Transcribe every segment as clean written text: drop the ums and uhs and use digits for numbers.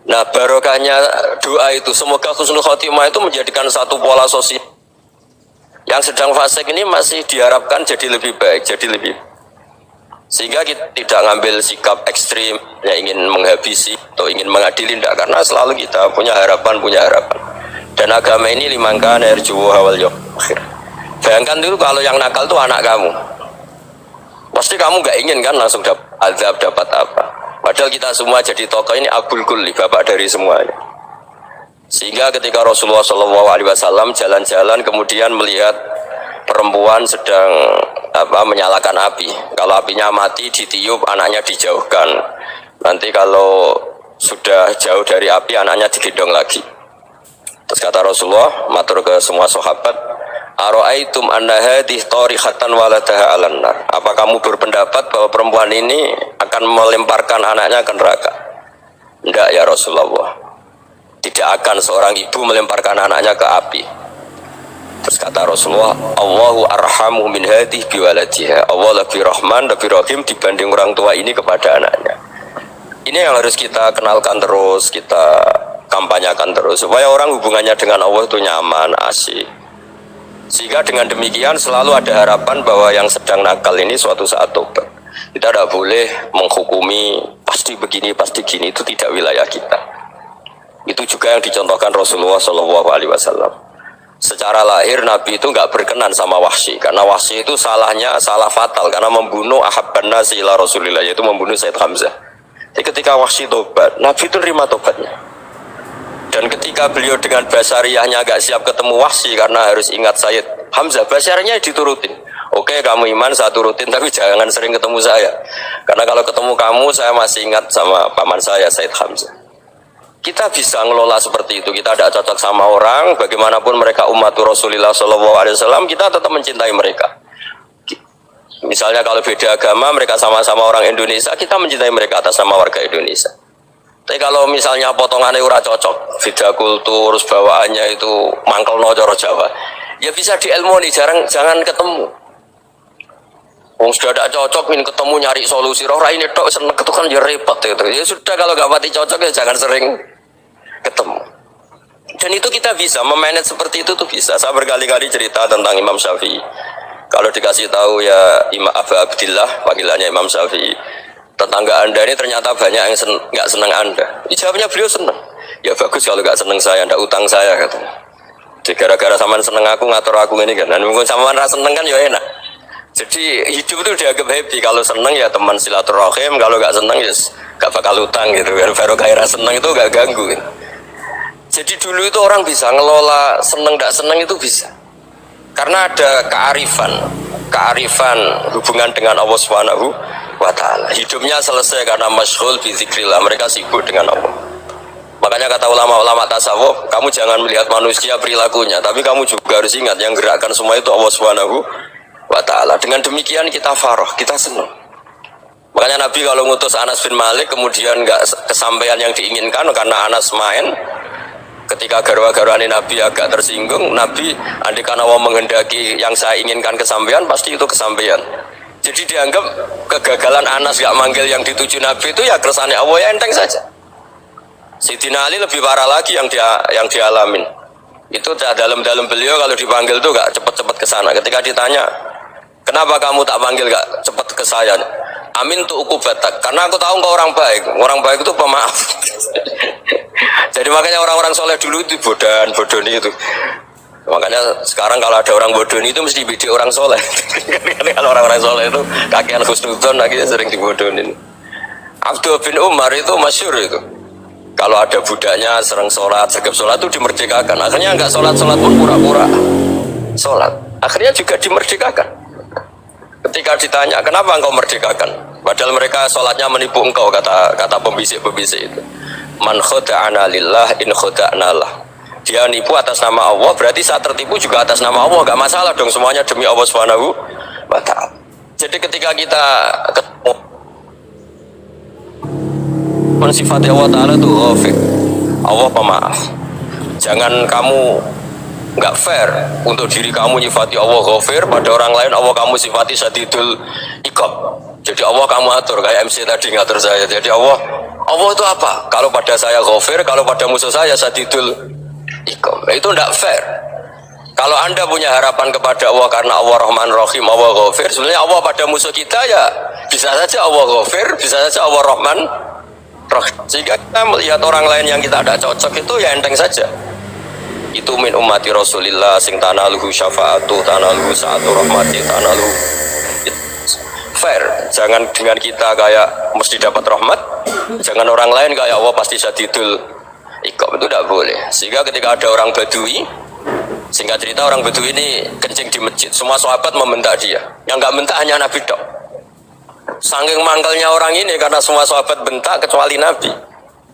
Nah barokahnya doa itu, semoga husnul khotimah itu menjadikan satu pola sosial. Yang sedang fasik ini masih diharapkan jadi lebih baik, jadi lebih, sehingga kita tidak ngambil sikap ekstrim yang ingin menghabisi atau ingin mengadili, tidak, karena selalu kita punya harapan. Dan agama ini limangkan erjuwo hawal yom akhir. Bayangkan dulu kalau yang nakal itu anak kamu, pasti kamu nggak ingin kan langsung dapat azab, dapat apa. Padahal kita semua jadi tokoh ini abul kulli, bapak dari semuanya. Sehingga ketika Rasulullah SAW jalan-jalan kemudian melihat perempuan sedang menyalakan api, kalau apinya mati ditiup, anaknya dijauhkan. Nanti kalau sudah jauh dari api, anaknya digendong lagi. Terus kata Rasulullah, matur ke semua sahabat, aro'aitum anna hadih tarihatan waladaha alan nar. Apa kamu berpendapat bahwa perempuan ini akan melemparkan anaknya ke neraka? Enggak ya Rasulullah, tidak akan seorang ibu melemparkan anaknya ke api. Terus kata Rasulullah, Allahu arhamu min hadih biwaladiha. Allah lebih rahman, lebih rahim dibanding orang tua ini kepada anaknya. Ini yang harus kita kenalkan terus, kita kampanyakan terus, supaya orang hubungannya dengan Allah itu nyaman, asik. Sehingga dengan demikian selalu ada harapan bahwa yang sedang nakal ini suatu saat tobat. Kita tidak boleh menghukumi pasti begini, pasti gini, itu tidak wilayah kita. Itu juga yang dicontohkan Rasulullah SAW. Secara lahir Nabi itu nggak berkenan sama Wahsy, karena Wahsy itu salahnya salah fatal, karena membunuh ahabban nasi ila Rasulillah, yaitu membunuh Said Hamzah. Jadi ketika Wahsy tobat, Nabi itu nerima tobatnya. Dan ketika beliau dengan basariyahnya agak siap ketemu Wahsy, karena harus ingat Said Hamzah, basariyahnya diturutin. Oke, kamu iman, saya turutin, tapi jangan sering ketemu saya, karena kalau ketemu kamu saya masih ingat sama paman saya Said Hamzah. Kita bisa ngelola seperti itu. Kita tidak cocok sama orang, bagaimanapun mereka umat Rasulullah SAW, kita tetap mencintai mereka. Misalnya kalau beda agama, mereka sama-sama orang Indonesia, kita mencintai mereka atas nama warga Indonesia. Tapi kalau misalnya potongannya ora cocok, beda kultur, bawaannya itu mangkel no coro Jawa, ya bisa diilmoni, jangan ketemu. Wong sudah tidak cocok, ingin ketemu nyari solusi. Roh ini tok seneng itu kan ya repot gitu. Ya sudah, kalau gak pati cocok ya jangan sering ketemu. Dan itu kita bisa memanage seperti itu tuh bisa. Saya berkali-kali cerita tentang Imam Syafi'i. Kalau dikasih tahu ya Imam Abu Abdillah, panggilannya Imam Syafi'i, tetangga anda ini ternyata banyak yang nggak senang anda. Jawabnya beliau senang. Ya bagus kalau nggak senang saya, ndak utang saya katanya. Jadi gara-gara saman seneng aku ngatur aku ini kan. Dan mungkin saman rasa seneng kan ya enak. Jadi hidup itu dianggap happy. Kalau seneng ya teman silaturahim, kalau nggak seneng ya nggak bakal utang gitu. Baru kaya seneng itu nggak ganggu. Gitu. Jadi dulu itu orang bisa ngelola seneng nggak seneng itu bisa. Karena ada kearifan hubungan dengan Allah Subhanahu wa Ta'ala. Hidupnya selesai karena masyghul bi dzikrillah, mereka sibuk dengan Allah. Makanya kata ulama-ulama tasawuf, kamu jangan melihat manusia perilakunya, tapi kamu juga harus ingat yang gerakkan semua itu Allah Subhanahu wa Ta'ala. Dengan demikian kita farah, kita senang. Makanya Nabi kalau ngutus Anas bin Malik kemudian nggak kesampaian yang diinginkan karena Anas main, ketika garwa-garwani Nabi agak tersinggung, Nabi andaikan Allah menghendaki yang saya inginkan kesampaian, pasti itu kesampaian. Jadi dianggap kegagalan Anas gak manggil yang dituju Nabi itu ya keresahannya Allah, ya enteng saja. Sayyidina Ali lebih parah lagi yang dialamin. Itu dalam beliau kalau dipanggil tuh gak cepet-cepet ke sana. Ketika ditanya, kenapa kamu tak panggil gak cepet ke saya? Amin tuh ukubatak, karena aku tahu engkau orang baik. Orang baik itu pemaaf. Jadi makanya orang-orang soleh dulu itu bodoh itu. Makanya sekarang kalau ada orang bodoh itu mesti beda orang soleh. Kalau orang-orang soleh itu kakean khusnudzon lagi sering dibodohin. Abdul bin Umar itu masyhur itu. Kalau ada budaknya sering sholat, segep sholat itu dimerdekakan. Akhirnya nggak sholat pun pura-pura sholat. Akhirnya juga dimerdekakan. Ketika ditanya kenapa engkau merdekakan, padahal mereka sholatnya menipu engkau, kata pembisik-pembisik itu. Man khoda'ana lillah in khoda'na lah. Dia nipu atas nama Allah, berarti saat tertipu juga atas nama Allah, gak masalah dong, semuanya demi Allah Subhanahu wa Ta'ala. Jadi ketika kita ketemu sifat Allah Ta'ala itu ghafir, Allah pemaaf. Jangan kamu nggak fair untuk diri kamu nyifati Allah ghafir, pada orang lain Allah kamu sifati syadidul iqab. Jadi Allah kamu atur kayak MC tadi ngatur saya. Jadi Allah Allah itu apa? Kalau pada saya ghafir, kalau pada musuh saya sadidul iqam. Itu tidak fair. Kalau Anda punya harapan kepada Allah karena Allah Rahman Rahim, Allah ghafir, sebenarnya Allah pada musuh kita ya bisa saja Allah ghafir, bisa saja Allah Rahman Rahim. Sehingga kita melihat orang lain yang kita tidak cocok itu ya enteng saja. Itu min ummati Rasulillah sing tanaluhu syafaatu, tanaluhu sa'atu rahmati, tanaluhu fair. Jangan dengan kita kayak mesti dapat rahmat, jangan orang lain kayak Allah pasti sadidul iqam, itu tidak boleh. Sehingga ketika ada orang Badui, singkat cerita orang Badui ini kencing di masjid, semua sahabat membentak dia, yang nggak bentak hanya Nabi dok. Saking mangkalnya orang ini karena semua sahabat bentak kecuali Nabi.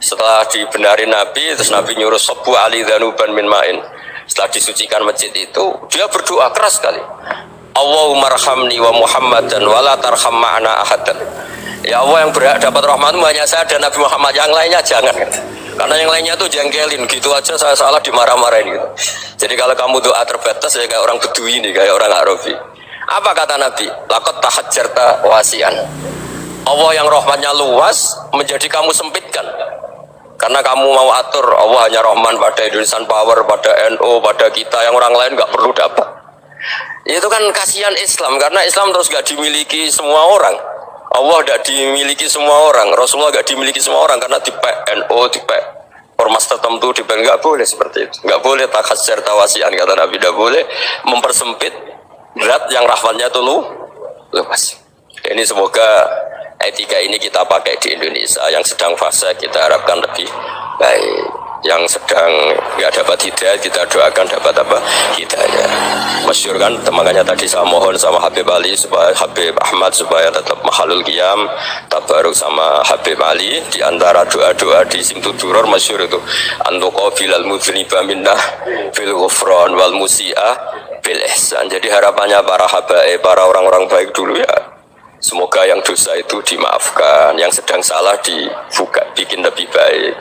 Setelah dibenarin Nabi, terus Nabi nyuruh Sobu Ali Dhanuban min ma'in. Setelah disucikan masjid itu, dia berdoa keras sekali. Allahumma arhamni wa Muhammadan wa la tarham ma'ana ahadan. Ya Allah, yang berhak dapat rahmatmu hanya saya dan Nabi Muhammad, yang lainnya jangan. Karena yang lainnya tuh jengkelin, gitu aja saya salah dimarah-marahin gitu. Jadi kalau kamu doa terbatas ya kayak orang Bedui ini, kayak orang Arabi. Apa kata Nabi? Laqad tahajjarta wasian. Allah yang rahmatnya luas menjadi kamu sempitkan. Karena kamu mau atur Allah hanya Rahman pada Indonesian Power, pada NU, pada kita, yang orang lain nggak perlu dapat. Itu kan kasihan Islam, karena Islam terus nggak dimiliki semua orang. Allah nggak dimiliki semua orang, Rasulullah nggak dimiliki semua orang, karena di NU, di ormas tertentu, di nggak boleh seperti itu. Nggak boleh takhasyar tawasian, kata Nabi, nggak boleh mempersempit berat yang rahmatnya itu luas. Ini semoga etika ini kita pakai di Indonesia. Yang sedang fase kita harapkan lebih baik, yang sedang nggak dapat hidayah kita doakan dapat apa? Hidayah. Masyhur kan, makanya tadi saya mohon sama Habib Ali supaya Habib Ahmad supaya tetap mahalul qiyam tabaruk sama Habib Ali. Di antara doa-doa di Simtud Duror masyhur itu antuqabilal mudhniba minnah fil ghufran wal musi'ah bil ihsan. Jadi harapannya para habaib, para orang-orang baik dulu ya, semoga yang dosa itu dimaafkan, yang sedang salah dibuka, bikin lebih baik.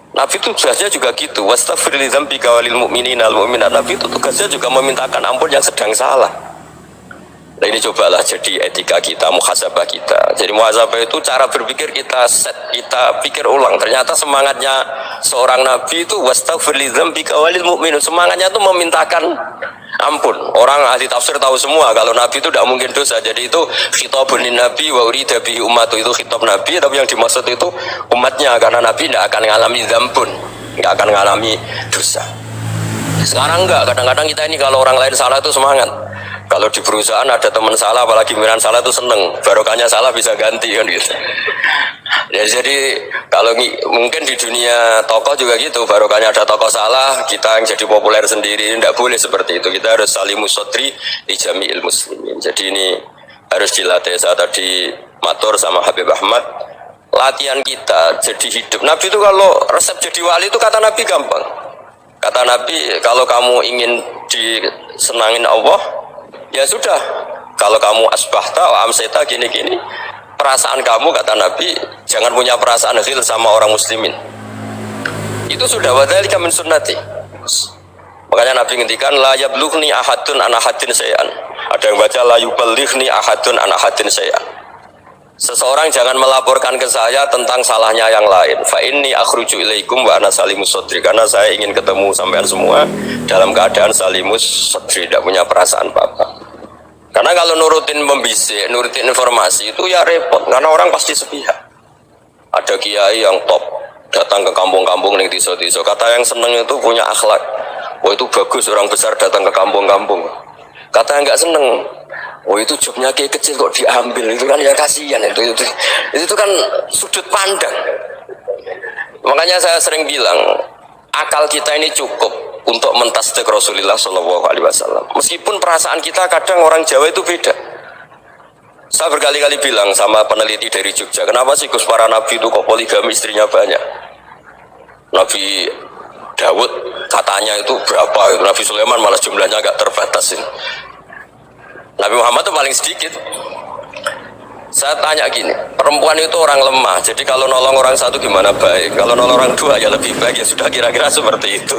Nabi itu tugasnya juga gitu. Wastaghfir li dzambika walil mu'minina wal mu'minat. Nabi itu tugasnya juga memintakan ampun yang sedang salah. Nah ini cobalah jadi etika kita, muhasabah kita. Jadi muhasabah itu cara berpikir kita set, kita pikir ulang. Ternyata semangatnya seorang nabi itu wastaghfir li dzambika walil mu'minun. Semangatnya itu memintakan ampun. Orang ahli tafsir tahu semua kalau Nabi itu tidak mungkin dosa. Jadi itu khitabun lin Nabi wa urida bihi ummatu, itu khitab Nabi, tapi yang dimaksud itu umatnya, karena Nabi tidak akan mengalami dzambun, tidak akan mengalami dosa. Sekarang enggak, kadang-kadang kita ini kalau orang lain salah itu semangat. Kalau di perusahaan ada teman salah, apalagi pimpinan salah itu seneng, barokahnya salah bisa ganti kan gitu. Ya, jadi kalau mungkin di dunia tokoh juga gitu, barokahnya ada tokoh salah, kita yang jadi populer sendiri, tidak boleh seperti itu. Kita harus salimus sodri di jami'il muslimin. Jadi ini harus dilatih. Saya tadi matur sama Habib Ahmad, latihan kita jadi hidup. Nabi itu kalau resep jadi wali itu kata Nabi gampang. Kata Nabi, kalau kamu ingin disenangin Allah, ya sudah, kalau kamu asbahta wa amseta gini-gini, perasaan kamu, kata Nabi, jangan punya perasaan ghil sama orang muslimin. Itu sudah wadzalika min sunnati. Makanya Nabi ngendikan la yablughni ahadun an ahadin syai'an. Ada yang baca la yuballighni ahadun an ahadin syai'an. Seseorang jangan melaporkan ke saya tentang salahnya yang lain. Fa inni akhruju ilaikum wa ana salimus sodri. Karena saya ingin ketemu sampean semua dalam keadaan salimus sodri, tidak punya perasaan apa-apa. Karena kalau nurutin pembisik, nurutin informasi itu ya repot, karena orang pasti sepihak. Ada kiai yang top datang ke kampung-kampung ning desa-desa, kata yang seneng itu punya akhlak. Oh itu bagus, orang besar datang ke kampung-kampung. Kata yang nggak seneng, oh itu jobnya kiai kecil kok diambil, itu kan ya kasihan. Itu kan sudut pandang. Makanya saya sering bilang, akal kita ini cukup untuk mentasdik Rasulullah SAW. Meskipun perasaan kita kadang orang Jawa itu beda. Saya berkali-kali bilang sama peneliti dari Jogja, kenapa sih Gus para nabi itu kok poligami, istrinya banyak? Nabi Daud katanya itu berapa? Nabi Sulaiman malah jumlahnya agak terbatas. Nabi Muhammad itu paling sedikit. Saya tanya gini, perempuan itu orang lemah, jadi kalau nolong orang satu gimana baik, kalau nolong orang dua ya lebih baik, ya sudah kira-kira seperti itu.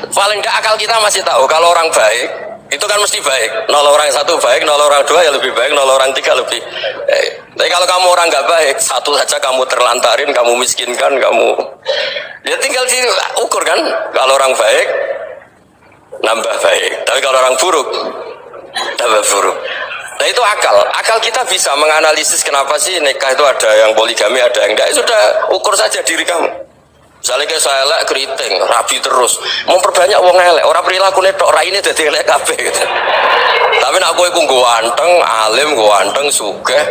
Paling tidak akal kita masih tahu kalau orang baik Itu kan mesti baik. 0 orang 1 baik, 0 orang 2 ya lebih baik, 0 orang 3 lebih baik. Tapi kalau kamu orang nggak baik, 1 saja kamu terlantarin, kamu miskinkan, kamu ya tinggal diukur kan. Kalau orang baik nambah baik, tapi kalau orang buruk tambah buruk. Nah itu akal kita bisa menganalisis kenapa sih nikah itu ada yang poligami, ada yang enggak. Sudah ukur saja diri kamu. Misalnya kayak saya elek keriting, rapi terus, memperbanyak wong elek, orang perilaku netok rai ini jadi elek kabeh gitu. Tapi nak kowe ku ganteng, alim, ganteng, sugih,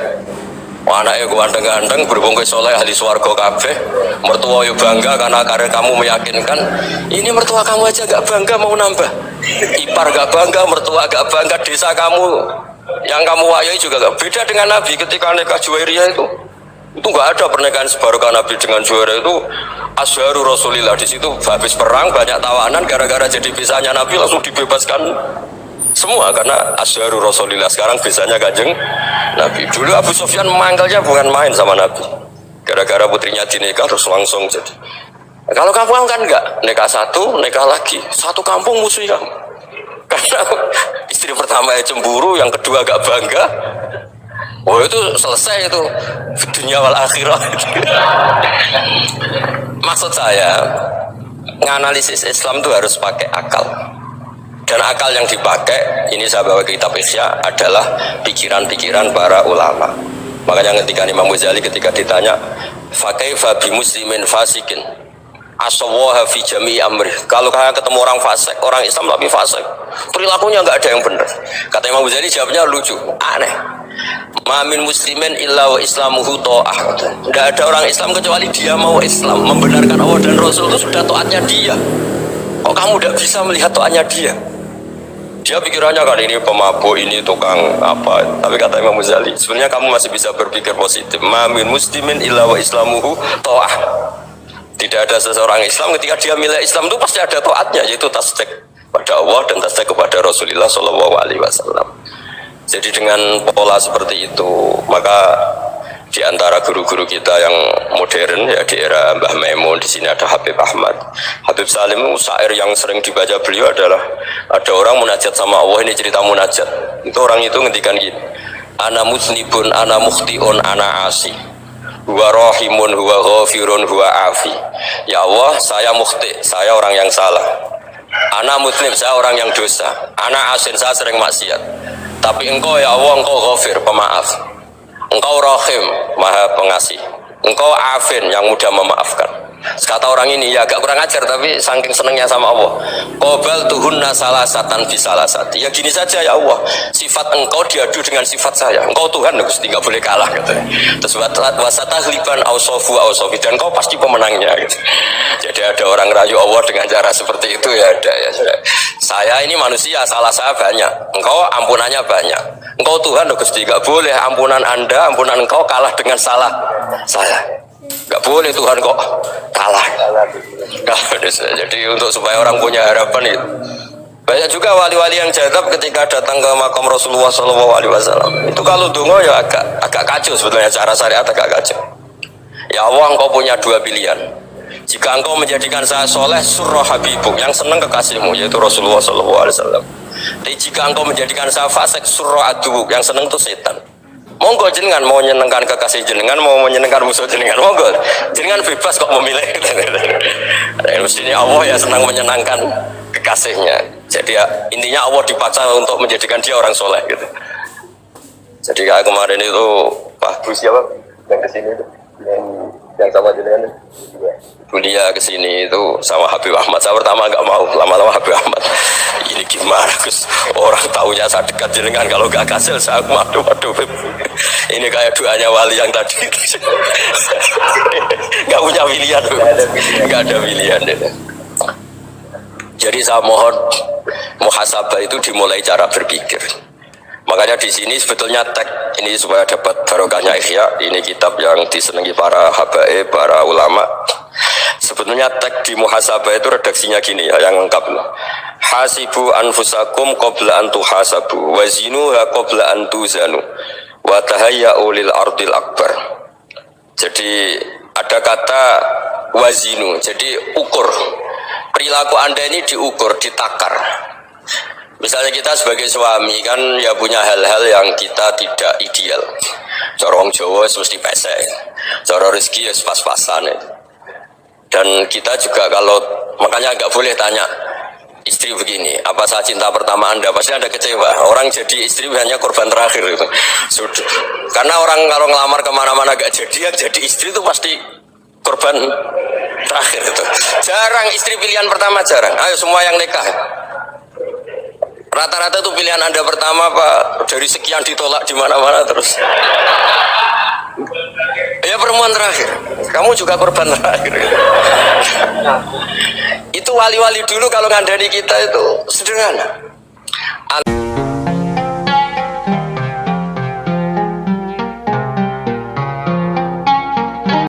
anaknya ganteng-ganteng, berhubung ke soleh ahli swarga kabeh, mertua yo bangga karena karir kamu meyakinkan. Ini mertua kamu aja gak bangga mau nambah, ipar gak bangga, mertua gak bangga, desa kamu yang kamu wayai juga gak beda dengan Nabi ketika nikah Juwairiyah itu nggak ada pernikahan sebarukan Nabi dengan Juwairiyah itu asharu Rasulillah. Di situ habis perang banyak tawanan, gara-gara jadi bisanya Nabi langsung dibebaskan semua karena asharu Rasulillah. Sekarang bisanya Kanjeng Nabi. Dulu Abu Sufyan memanggilnya bukan main sama Nabi, gara-gara putrinya dinikah terus langsung jadi. Kalau kamu kan enggak, nikah satu, nikah lagi, satu kampung musuh kamu. Karena istri pertama ya cemburu, yang kedua agak bangga. Oh itu selesai itu dunia wal akhirah. Maksud saya menganalisis Islam itu harus pakai akal. Dan akal yang dipakai ini saya bawa ke kitab Ihya adalah pikiran-pikiran para ulama. Makanya ketika Imam Ghazali ketika ditanya fakaifa bi muslimin fasikin asawaha fi jami'i amri. Kalau kalian ketemu orang fasik, orang Islam tapi fasik, perilakunya enggak ada yang benar. Kata Imam Ghazali jawabnya lucu, aneh. Mamin muslimin illa wa islamuhu ta'ah. Enggak ada orang Islam kecuali dia mau Islam, membenarkan Allah dan Rasul itu sudah taatnya dia. Kok kamu tidak bisa melihat taatnya dia? Dia pikirannya kan ini pemabuk, ini tukang apa. Tapi kata Imam Ghazali, sebenarnya kamu masih bisa berpikir positif. Mamin muslimin illa wa islamuhu ta'ah. Tidak ada seseorang Islam ketika dia milik Islam itu pasti ada taatnya, yaitu tasdik pada Allah dan tasdik kepada Rasulullah SAW. Jadi dengan pola seperti itu, maka di antara guru-guru kita yang modern ya di era Mbah Maimun, di sini ada Habib Ahmad, Habib Salim, syair yang sering dibaca beliau adalah ada orang munajat sama Allah. Ini cerita munajat. Itu orang itu ngendikan gini, ana musnibun, ana mukhtiun, ana asi, huwa rahimun, huwa ghafirun, huwa afi. Ya Allah, saya mukhti, saya orang yang salah. Ana muslim, saya orang yang dosa. Ana asin, saya sering maksiat. Tapi engkau ya Allah, engkau ghafir, pemaaf. Engkau rahim, maha pengasih. Engkau afin, yang mudah memaafkan. Kata orang ini ya agak kurang ajar, tapi saking senengnya sama Allah. Qobal tuhunna salasatan fi salasati. Ya gini saja ya Allah, sifat engkau diadu dengan sifat saya. Engkau Tuhan, Gusti, enggak boleh kalah gitu. Terus wasatahliban ausofu ausofi, dan engkau pasti pemenangnya gitu. Jadi ada orang rayu Allah dengan cara seperti itu ya ada ya. Saya ini manusia, salah saya banyak. Engkau ampunannya banyak. Engkau Tuhan, Gusti, enggak boleh ampunan Anda, ampunan engkau kalah dengan salah saya. Gak boleh Tuhan kok kalah. Jadi untuk supaya orang punya harapan itu. Banyak juga wali-wali yang jadab ketika datang ke makam Rasulullah SAW. Itu kalau dungo ya agak kacau sebetulnya, cara syariat agak kacau. Ya Allah, engkau punya dua pilihan. Jika engkau menjadikan saya soleh, surah habibuk, yang senang kekasihmu, yaitu Rasulullah SAW. Tapi jika engkau menjadikan saya fasik, surah adubuk, yang senang itu setan. Monggo jenengan mau menyenangkan kekasih jenengan, mau menyenangkan musuh jenengan, monggo jenengan bebas kok memilih. Mestinya Allah ya senang menyenangkan kekasihnya. Jadi ya, intinya Allah dipaksa untuk menjadikan dia orang soleh gitu. Jadi kayak kemarin itu Pak Bu siapa yang kesini itu, yang sama jenengan Bulia kesini itu sama Habib Ahmad. Saya pertama nggak mau, lama-lama Habib Ahmad ini gimana Gus, orang tahunya saya dekat jenengan, kalau nggak kasih saya waduh ini kayak doanya wali yang tadi. Nggak punya pilihan, nggak ada pilihan. Jadi saya mohon muhasabah itu dimulai cara berpikir. Makanya di sini sebetulnya tag ini supaya dapat barokahnya Ihya, ini kitab yang disenangi para habaib, para ulama. Sebetulnya tag di muhasabah itu redaksinya gini ya, yang lengkap. Hasibu anfusakum qabla an tuhasabu wa zinuha qabla an tuzanu wa tahayya'u lil ardil akbar. Jadi ada kata wazinu, jadi ukur. Perilaku Anda ini diukur, ditakar. Misalnya kita sebagai suami kan ya punya hal-hal yang kita tidak ideal. Corong Jawa mesti pesek, coro rezeki ya pas-pasan. Dan kita juga kalau makanya nggak boleh tanya istri begini, apa saya cinta pertama Anda? Pasti Anda kecewa. Orang jadi istri hanya korban terakhir itu. Sudah. Karena orang kalau ngelamar kemana-mana gak jadi, yang jadi istri itu pasti korban terakhir itu. Jarang istri pilihan pertama, jarang. Ayo semua yang nikah. Rata-rata itu pilihan Anda pertama Pak, dari sekian ditolak di mana-mana terus. Ya perempuan terakhir. Kamu juga korban terakhir. Itu wali-wali dulu kalau ngandani kita itu sederhana.